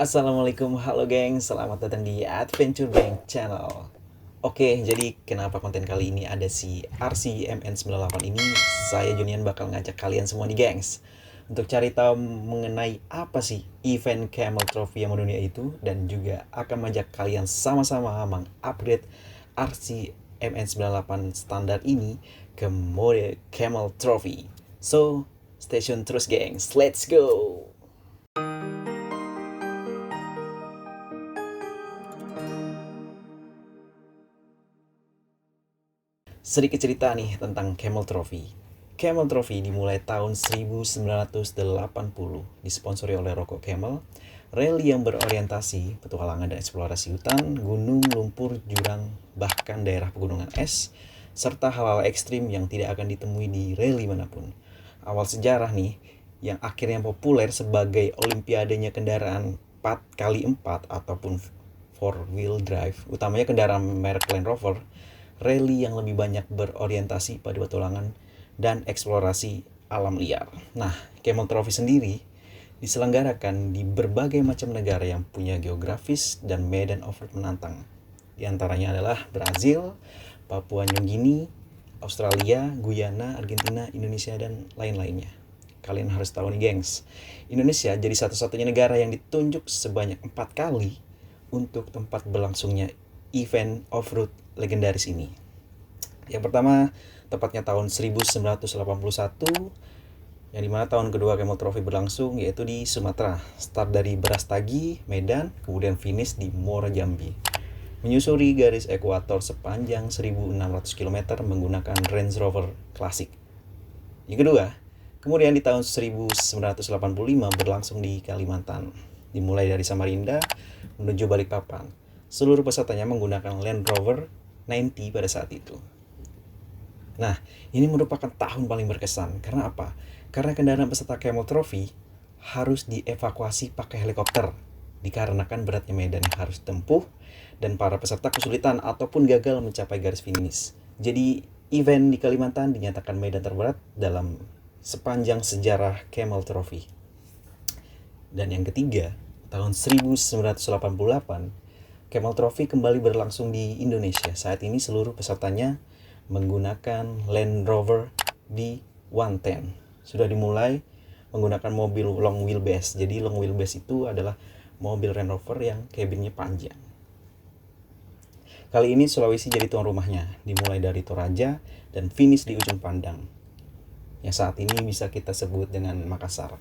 Assalamualaikum, halo geng, selamat datang di Adventure Bank Channel. Oke, jadi kenapa konten kali ini ada si RCMN98 ini? Saya Junian bakal ngajak kalian semua nih gengs untuk cari tahu mengenai apa sih event Camel Trophy yang mendunia itu, dan juga akan mengajak kalian sama-sama mengupgrade RCMN98 standar ini ke mode Camel Trophy. So, stay tune terus gengs, let's go! Sedikit cerita nih tentang Camel Trophy. Camel Trophy dimulai tahun 1980, disponsori oleh rokok Camel, rally yang berorientasi petualangan dan eksplorasi hutan, gunung, lumpur, jurang, bahkan daerah pegunungan es, serta hal-hal ekstrim yang tidak akan ditemui di rally manapun. Awal sejarah nih, yang akhirnya populer sebagai olimpiadenya kendaraan 4x4 ataupun 4-wheel drive, utamanya kendaraan merek Land Rover, rally yang lebih banyak berorientasi pada petualangan dan eksplorasi alam liar. Nah, Camel Trophy sendiri diselenggarakan di berbagai macam negara yang punya geografis dan medan off-road menantang. Di antaranya adalah Brazil, Papua New Guinea, Australia, Guyana, Argentina, Indonesia, dan lain-lainnya. Kalian harus tahu nih gengs, Indonesia jadi satu-satunya negara yang ditunjuk sebanyak 4 kali untuk tempat berlangsungnya event off-road legendaris ini. Yang pertama, tepatnya tahun 1981, yang dimana tahun kedua Camel Trophy berlangsung, yaitu di Sumatera. Start dari Brastagi, Medan, kemudian finish di Muara Jambi. Menyusuri garis ekuator sepanjang 1.600 km menggunakan Range Rover Classic. Yang kedua, kemudian di tahun 1985 berlangsung di Kalimantan. Dimulai dari Samarinda menuju Balikpapan. Seluruh pesertanya menggunakan Land Rover 90 pada saat itu. Nah, ini merupakan tahun paling berkesan. Karena apa? Karena kendaraan peserta Camel Trophy harus dievakuasi pakai helikopter, dikarenakan beratnya medan yang harus ditempuh, dan para peserta kesulitan ataupun gagal mencapai garis finish. Jadi, event di Kalimantan dinyatakan medan terberat dalam sepanjang sejarah Camel Trophy. Dan yang ketiga, tahun 1988, Camel Trophy kembali berlangsung di Indonesia. Saat ini seluruh pesertanya menggunakan Land Rover D110. Sudah dimulai menggunakan mobil long wheelbase. Jadi long wheelbase itu adalah mobil Land Rover yang cabinnya panjang. Kali ini Sulawesi jadi tuan rumahnya, dimulai dari Toraja dan finish di ujung Pandang, yang saat ini bisa kita sebut dengan Makassar.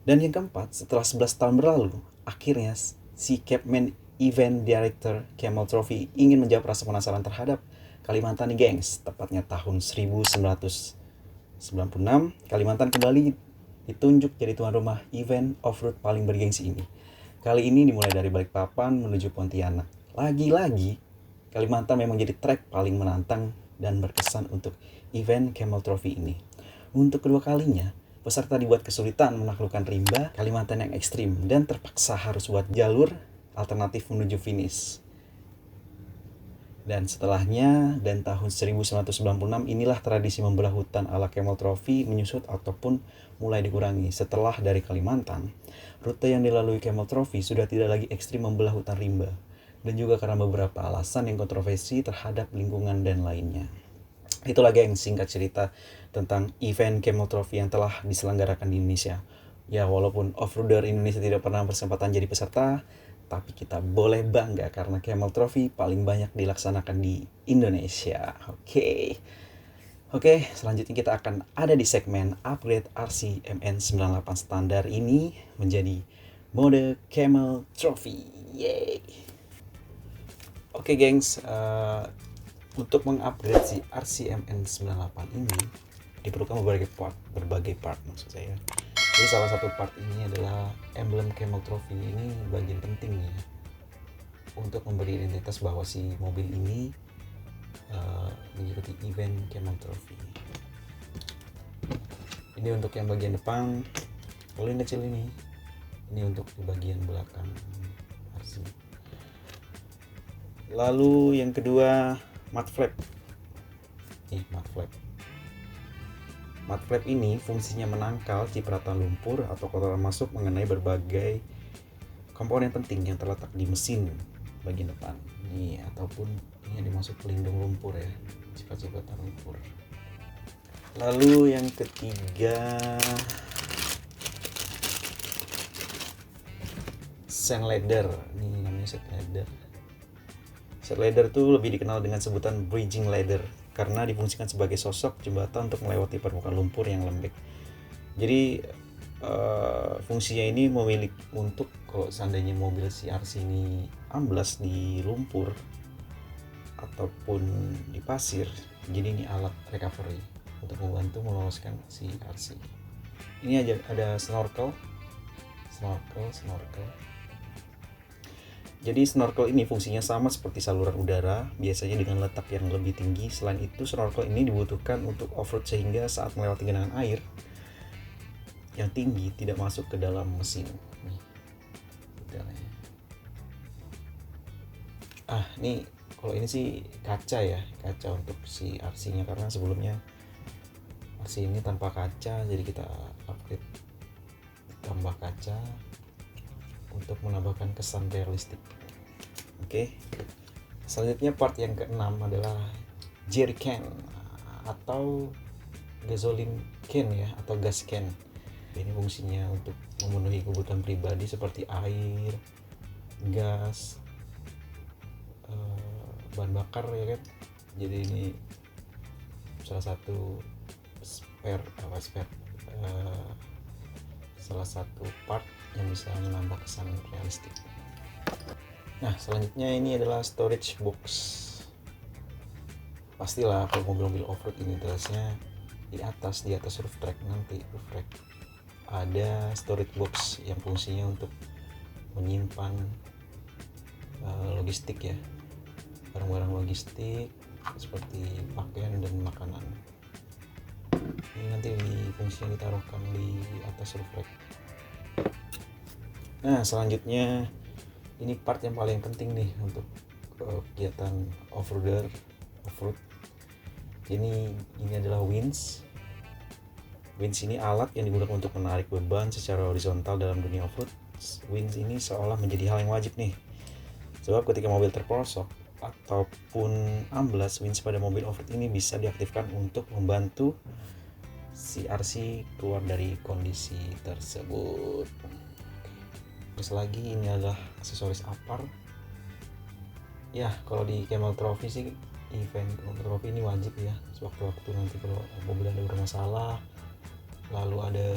Dan yang keempat, setelah 11 tahun berlalu, akhirnya si Capman Event Director Camel Trophy ingin menjawab rasa penasaran terhadap Kalimantan nih gengs. Tepatnya tahun 1996, Kalimantan kembali ditunjuk jadi tuan rumah event off-road paling bergengsi ini. Kali ini dimulai dari Balikpapan menuju Pontianak. Lagi-lagi, Kalimantan memang jadi trek paling menantang dan berkesan untuk event Camel Trophy ini. Untuk kedua kalinya, peserta dibuat kesulitan menaklukkan rimba Kalimantan yang ekstrim dan terpaksa harus buat jalur alternatif menuju finish. Dan setelahnya, dan tahun 1996, inilah tradisi membelah hutan ala Camel Trophy menyusut ataupun mulai dikurangi. Setelah dari Kalimantan, rute yang dilalui Camel Trophy sudah tidak lagi ekstrim membelah hutan rimba, dan juga karena beberapa alasan yang kontroversi terhadap lingkungan dan lainnya. Itulah geng, singkat cerita tentang event Camel Trophy yang telah diselenggarakan di Indonesia. Ya, walaupun off-roader Indonesia tidak pernah berkesempatan jadi peserta, tapi kita boleh bangga karena Camel Trophy paling banyak dilaksanakan di Indonesia. Oke, selanjutnya kita akan ada di segmen upgrade RCMN98 standar ini menjadi mode Camel Trophy. Yeay. Oke gengs, untuk mengupgrade si RCMN98 ini diperlukan berbagai part maksud saya. Jadi salah satu part ini adalah emblem Camel Trophy. Ini bagian penting nih untuk memberi identitas bahwa si mobil ini mengikuti event Camel Trophy. Ini untuk yang bagian depan, kalau yang kecil ini untuk di bagian belakang RC. Lalu yang kedua, mud flap. Nih, mud flap. Mud flap ini fungsinya menangkal cipratan lumpur atau kotoran masuk mengenai berbagai komponen penting yang terletak di mesin bagian depan ini, ataupun ini yang dimaksud pelindung lumpur ya, ciprat-cipratan lumpur. Lalu yang ketiga, sand ladder. Ini namanya sand ladder. Sand ladder itu lebih dikenal dengan sebutan bridging ladder karena difungsikan sebagai sosok jembatan untuk melewati permukaan lumpur yang lembek. Jadi fungsinya ini memiliki untuk kalau seandainya mobil CRC ini amblas di lumpur ataupun di pasir, jadi ini alat recovery untuk membantu meloloskan CRC. Ini ada snorkel. Jadi snorkel ini fungsinya sama seperti saluran udara, biasanya dengan letak yang lebih tinggi. Selain itu, snorkel ini dibutuhkan untuk off-road sehingga saat melewati genangan air yang tinggi tidak masuk ke dalam mesin. Nih, nih kalau ini sih kaca ya, kaca untuk si RC-nya, karena sebelumnya RC ini tanpa kaca, jadi kita upgrade tambah kaca untuk menambahkan kesan realistik. Oke. Selanjutnya part yang keenam adalah jerry can atau gasoline can ya, atau gas can. Ini fungsinya untuk memenuhi kebutuhan pribadi seperti air, gas, bahan bakar ya kan. Jadi ini salah satu salah satu part yang bisa menambah kesan realistik. Nah, selanjutnya ini adalah storage box. Pastilah kalau mobil-mobil off-road ini terusnya di atas roof rack, nanti roof rack ada storage box yang fungsinya untuk menyimpan logistik ya, barang-barang logistik seperti pakaian dan makanan. Ini nanti fungsinya ditaruhkan di atas roof rack. Nah, selanjutnya ini part yang paling penting nih untuk kegiatan off-road. Ini adalah winch. Winch ini alat yang digunakan untuk menarik beban secara horizontal dalam dunia off-road. Winch ini seolah menjadi hal yang wajib nih. Sebab ketika mobil terperosok ataupun amblas, winch pada mobil off-road ini bisa diaktifkan untuk membantu CRC keluar dari kondisi tersebut. Terus lagi ini adalah aksesoris apar. Ya, kalau di Camel Trophy sih, event Camel Trophy ini wajib ya. Sewaktu-waktu nanti kalau mobil ada bermasalah, lalu ada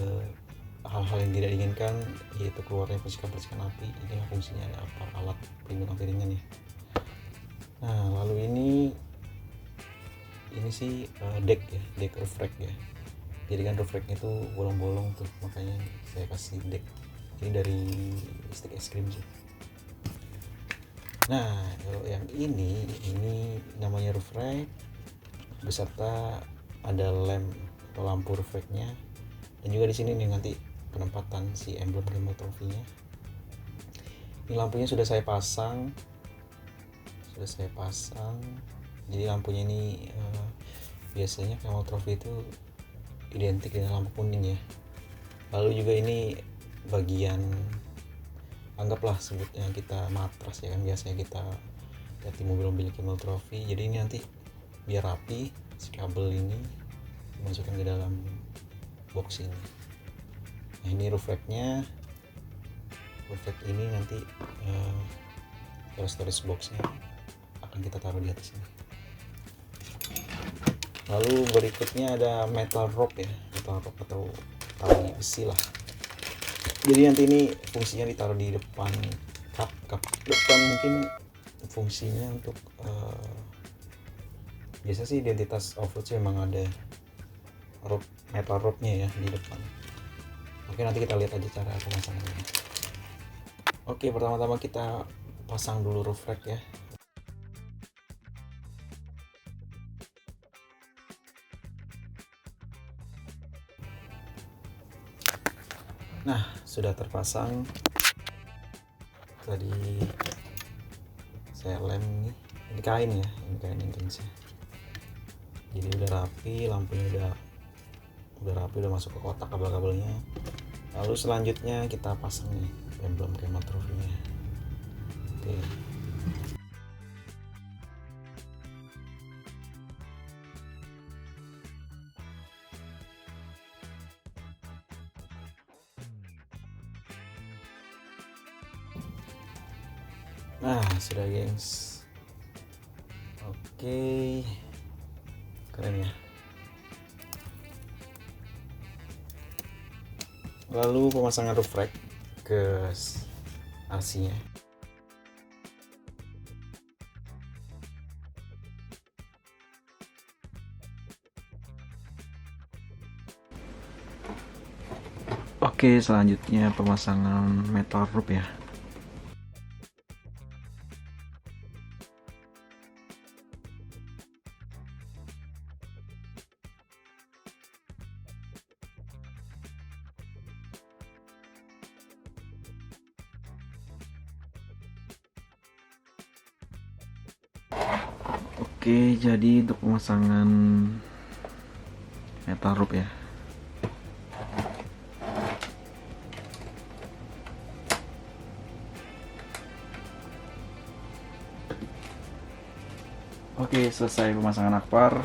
hal-hal yang tidak diinginkan, yaitu keluarnya percikan-percikan api, ini fungsinya ada apar, alat pelindung api ringan ya. Nah, lalu ini sih deck ya, deck roof rack ya. Jadi kan roof racknya itu bolong-bolong tuh, makanya saya kasih deck. Ini dari stick es krim sih. Nah, kalau yang ini namanya roof rack beserta ada atau lampu roof racknya, dan juga di sini nih nanti penempatan si emblem Camel Trophy-nya. Ini lampunya sudah saya pasang. Jadi lampunya ini biasanya Camel Trophy itu identik dengan lampu kuning ya. Lalu juga ini bagian, anggaplah sebutnya kita matras ya kan, biasanya kita lihat di mobil-mobil Camel Trophy. Jadi ini nanti biar rapi, si kabel ini dimasukkan ke dalam box ini. Nah, ini roof racknya. Roof rack ini nanti storage boxnya akan kita taruh di atas ini. Lalu berikutnya ada metal rope ya, metal rope atau tali besi lah. Jadi nanti ini fungsinya ditaruh di depan kap depan, mungkin fungsinya untuk biasa sih identitas off-road sih memang ada rope, metal rope-nya ya di depan. Oke, nanti kita lihat aja cara pemasangannya. Oke, pertama-tama kita pasang dulu roof rack ya. Nah, sudah terpasang. Tadi saya lem nih, ini kain ya, ini kain intensnya. Jadi udah rapi, lampunya udah udah rapi, udah masuk ke kotak kabel-kabelnya. Lalu selanjutnya kita pasang nih emblem Camel Trophy-nya. Oke. Nah, sudah gengs. Oke. Keren ya. Lalu pemasangan roof rack ke RC-nya. Oke, selanjutnya pemasangan metal roof ya. Oke, jadi untuk pemasangan metal roof ya. Oke, selesai pemasangan akpar.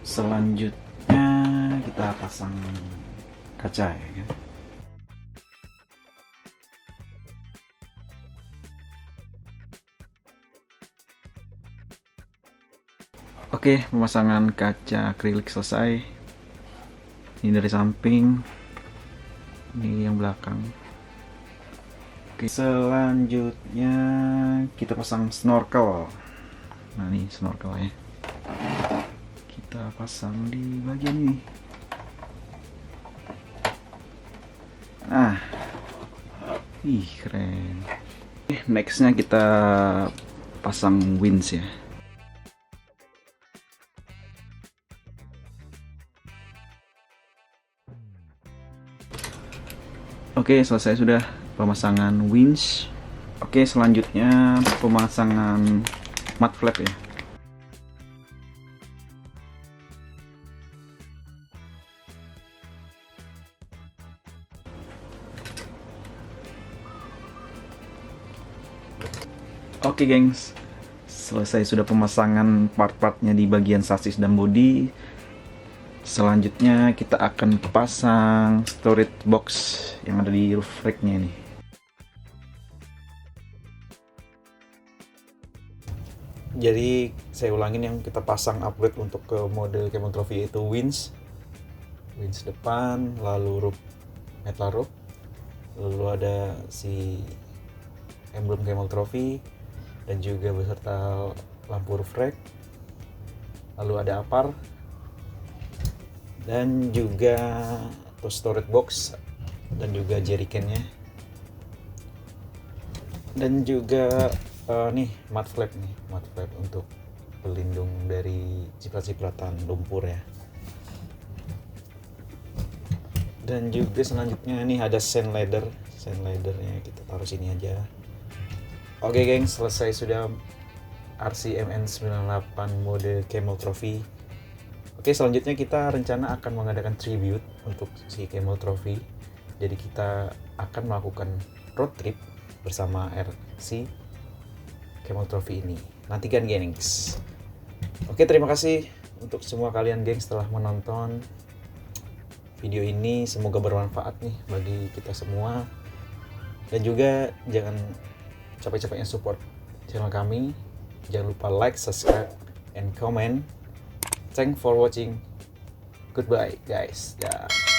Selanjutnya kita pasang kaca ya kan. Oke, pemasangan kaca akrilik selesai. Ini dari samping, ini yang belakang. Oke, selanjutnya kita pasang snorkel. Nah, ini snorkelnya. Kita pasang di bagian ini. Nah, keren. Nextnya kita pasang winch ya. Oke, selesai sudah pemasangan winch. Oke, selanjutnya pemasangan mud flap ya. Oke gengs, selesai sudah pemasangan part-partnya di bagian sasis dan bodi. Selanjutnya kita akan pasang storage box yang ada di roof rack-nya ini. Jadi saya ulangin, yang kita pasang upgrade untuk ke mode Camel Trophy itu winch depan, lalu roof metal roof, lalu ada si emblem Camel Trophy dan juga beserta lampu roof rack, lalu ada apar dan juga storage box dan juga jerrycan-nya, dan juga nih mud flap untuk pelindung dari ciprat-cipratan lumpur ya. Dan juga selanjutnya nih ada sand laddernya kita taruh sini aja. Oke gengs, selesai sudah RC MN98 mode Camel Trophy. Oke, selanjutnya kita rencana akan mengadakan tribute untuk si Camel Trophy. Jadi kita akan melakukan road trip bersama RC Camel Trophy ini. Nantikan gengs. Oke, terima kasih untuk semua kalian gengs telah menonton video ini. Semoga bermanfaat nih bagi kita semua. Dan juga jangan capek-capeknya support channel kami. Jangan lupa like, subscribe, and comment. Thanks for watching. Goodbye guys. Dah.